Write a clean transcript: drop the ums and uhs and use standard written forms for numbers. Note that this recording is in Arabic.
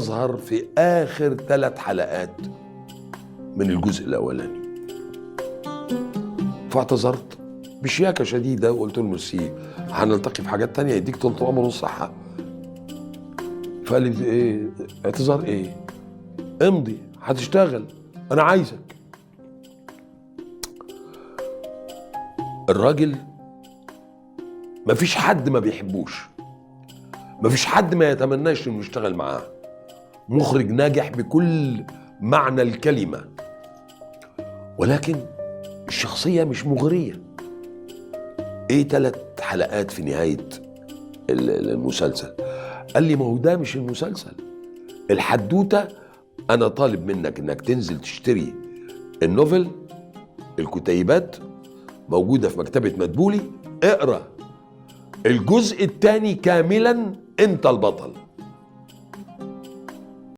ظهر في آخر 3 حلقات من الجزء الأولاني، فاعتذرت بشياكة شديدة وقلت له ميرسي، هنلتقي في حاجات تانية، يديك طول العمر والصحة. فقال لي ايه اعتذار ايه؟ امضي هتشتغل، انا عايزك. الراجل مفيش حد ما بيحبوش، مفيش حد ما يتمناش انه يشتغل معاه، مخرج ناجح بكل معنى الكلمة، ولكن الشخصية مش مغرية. ايه 3 حلقات في نهاية المسلسل؟ قال لي ما هو ده مش المسلسل، الحدوتة انا طالب منك انك تنزل تشتري النوفل، الكتيبات موجودة في مكتبة مدبولي، اقرأ الجزء الثاني كاملا، انت البطل.